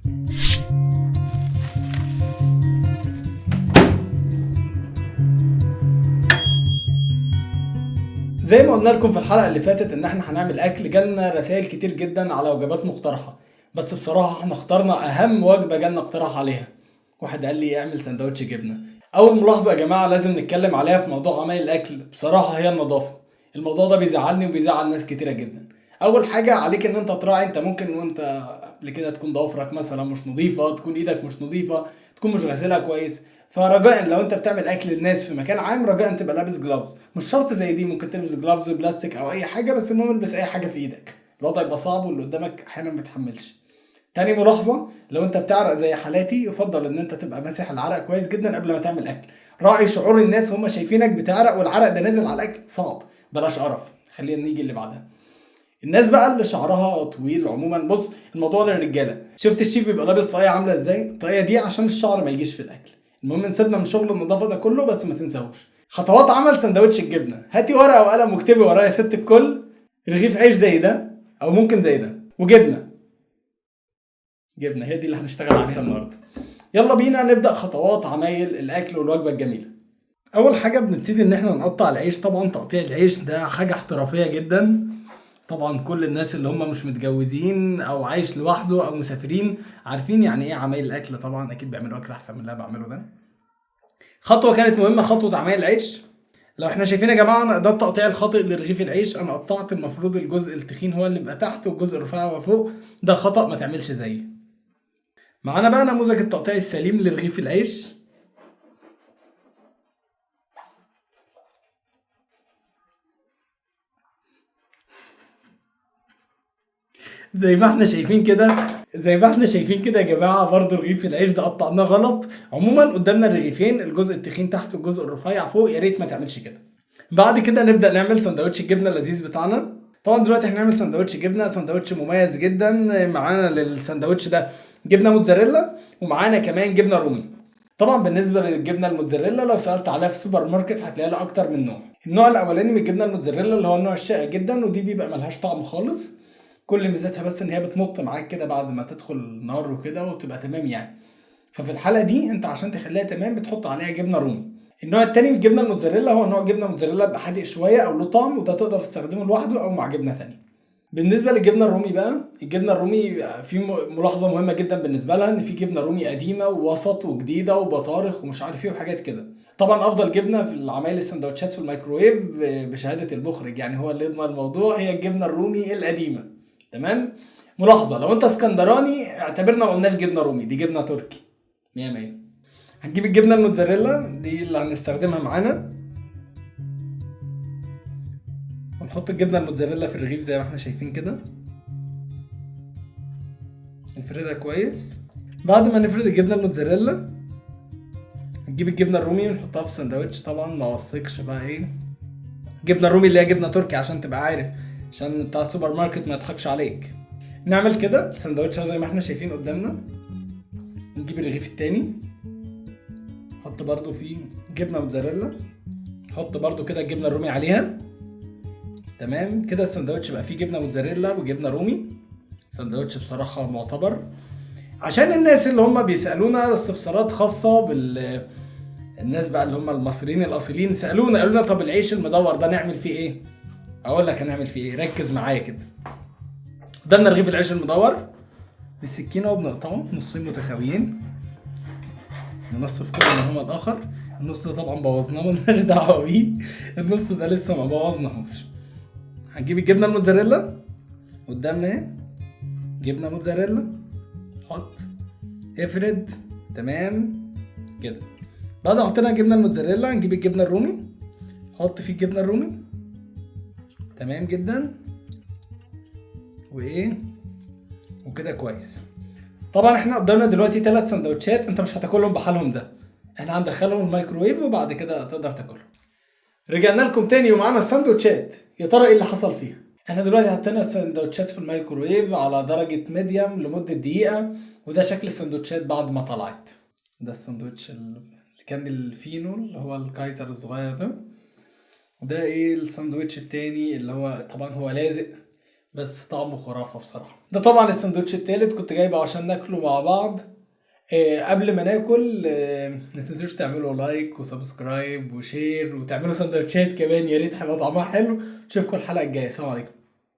زي ما قلنا لكم في الحلقه اللي فاتت ان احنا هنعمل اكل، جالنا رسائل كتير جدا على وجبات مقترحه، بس بصراحه احنا اخترنا اهم وجبه جالنا اقتراح عليها. واحد قال لي اعمل سندوتش جبنه. اول ملاحظه يا جماعه لازم نتكلم عليها في موضوع عمل الاكل بصراحه هي النظافه. الموضوع ده بيزعلني وبيزعل ناس كتيره جدا. اول حاجه عليك ان انت تراعي، انت ممكن وانت قبل كده تكون ضوافرك مثلا مش نظيفه، تكون ايدك مش نظيفه، تكون مش غاسلها كويس. فرجاء لو انت بتعمل اكل للناس في مكان عام رجاء تبقى لابس جلافز. مش شرط زي دي، ممكن تلبس جلافز بلاستيك او اي حاجه، بس المهم البس اي حاجه في ايدك. الوضع يبقى صعب واللي قدامك احيانا ما بيتحملش. تاني ملاحظه، لو انت بتعرق زي حالاتي يفضل ان انت تبقى ماسح العرق كويس جدا قبل ما تعمل اكل. راعي شعور الناس وهم شايفينك بتعرق والعرق ده نازل على الاكل صعب. بلاش قرف. خلينا نيجي اللي بعدها. الناس بقى اللي شعرها طويل عموما، بص الموضوع للرجاله. شفت الشيف بيبقى لابس طاقيه عامله ازاي؟ الطاقيه دي عشان الشعر ما يجيش في الاكل. المهم نسيبنا من شغل النظافه ده كله، بس ما تنساوش خطوات عمل سندوتش الجبنه. هاتي ورقه وقلم واكتبي ورايا يا ست الكل. رغيف عيش زي ده او ممكن زي ده، وجبنه. جبنه هي دي اللي هنشتغل عليها النهارده. يلا بينا نبدا خطوات عمايل الاكل والوجبه الجميله. اول حاجه بنبتدي ان احنا نقطع العيش. طبعا تقطيع العيش ده حاجه احترافيه جدا. طبعا كل الناس اللي هم مش متجوزين او عايش لوحده او مسافرين عارفين يعني ايه عمايل الاكل. طبعا اكيد بيعملوا اكل احسن من اللي انا بعمله ده. خطوه كانت مهمه، خطوه عمايل العيش. لو احنا شايفين يا جماعه ده التقطيع الخاطئ لرغيف العيش. انا قطعت المفروض الجزء التخين هو اللي يبقى تحت والجزء الرفيع هو فوق. ده خطأ، ما تعملش زيه. معانا بقى نموذج التقطيع السليم لرغيف العيش. زي ما احنا شايفين كده يا جماعه، برضو رغيف العيش ده قطعناه غلط. عموما قدامنا الرغيفين، الجزء التخين تحت والجزء الرفيع فوق. يا ريت ما تعملش كده. بعد كده نبدا نعمل سندوتش الجبنه اللذيذ بتاعنا. طبعا دلوقتي هنعمل سندوتش جبنه، سندوتش مميز جدا. معانا للسندوتش ده جبنه موتزاريلا ومعانا كمان جبنه رومي. طبعا بالنسبه للجبنه الموتزاريلا لو سالت عليها في السوبر ماركت هتلاقي لها اكتر من نوع. النوع الاولاني من الجبنه الموتزاريلا اللي هو النوع الشائع جدا، ودي بيبقى ملهاش طعم خالص. كل ميزتها بس ان هي بتمط معاك كده بعد ما تدخل النار وكده وتبقى تمام يعني. ففي الحاله دي انت عشان تخليها تمام بتحط عليها جبنه رومي. النوع التاني من الجبنه الموتزاريلا هو نوع جبنه موتزاريلا بيبقى حادق شويه او له طعم، وده تقدر تستخدمه لوحده او مع جبنه تانيه. بالنسبه للجبنه الرومي بقى، الجبنه الرومي في ملاحظه مهمه جدا بالنسبه لها، ان في جبنه رومي قديمه ووسط وجديده وبطارخ ومش عارف ايه وحاجات كده. طبعا افضل جبنه في العمايل السندوتشات في الميكروويف بشهاده المخرج يعني هو اللي يضمن الموضوع هي الجبنه الرومي القديمه. تمام. ملاحظه، لو انت اسكندراني اعتبرنا ما قلناش جبنه رومي، دي جبنه تركي. 100 100. هنجيب الجبنه الموتزاريلا دي اللي هنستخدمها معانا، ونحط الجبنه الموتزاريلا في الرغيف زي ما احنا شايفين كده. نفردها كويس. بعد ما نفرد الجبنه الموتزاريلا نجيب الجبنه الرومي ونحطها في الساندوتش. طبعا ما وثقش بقى ايه جبنه الرومي اللي هي جبنه تركي عشان تبقى عارف، عشان بتاع السوبر ماركت ما يضحكش عليك. نعمل كده الساندوتش زي ما احنا شايفين قدامنا. نجيب الرغيف التاني نحط برضو فيه جبنه موتزاريلا، نحط برضو كده الجبنه الرومي عليها. تمام كده الساندوتش بقى فيه جبنه موتزاريلا وجبنه رومي. ساندوتش بصراحه معتبر. عشان الناس اللي هم بيسالونا استفسارات خاصه الناس بقى اللي هم المصريين الاصيلين سالونا قالوا لنا طب العيش المدور ده نعمل فيه ايه؟ اقول لك هنعمل فيه ايه، ركز معايا كده. قدامنا رغيف العيش المدور بالسكينه وبنقطعه نصين متساويين. ننص في كل منهما الاخر. النص ده طبعا بوظناه ملناش دعوه بيه، النص ده لسه ما بوظناهوش. هنجيب الجبنه الموتزاريلا قدامنا اهي، جبنه موتزاريلا، حط، افرد. تمام كده. بعد ما حطينا الجبنه الموتزاريلا نجيب الجبنه الرومي، حط فيه الجبنه الرومي. تمام جدا. وايه وكده كويس. طبعا احنا قدامنا دلوقتي 3 سندوتشات، انت مش هتاكلهم بحالهم، ده احنا هندخلهم الميكروويف وبعد كده تقدر تاكلهم. رجعنا لكم تاني ومعانا السندوتشات. يا ترى ايه اللي حصل فيها؟ احنا دلوقتي حطينا السندوتشات في الميكروويف على درجة ميديوم لمدة دقيقة، وده شكل السندوتشات بعد ما طلعت. ده السندوتش اللي كان الفينو اللي هو الكايزر الصغير ده. وده ايه الساندوتش التاني اللي هو طبعا هو لازق بس طعمه خرافة بصراحة. ده طبعا السندوتش التالت كنت جايبه عشان ناكله مع بعض. قبل ما ناكل ما تنسوش تعملوا لايك وسبسكرايب وشير وتعملوا سندوتشات كمان، يا ريت هيبقى طعمها حلو. اشوفكم الحلقة الجاية، سلام عليكم.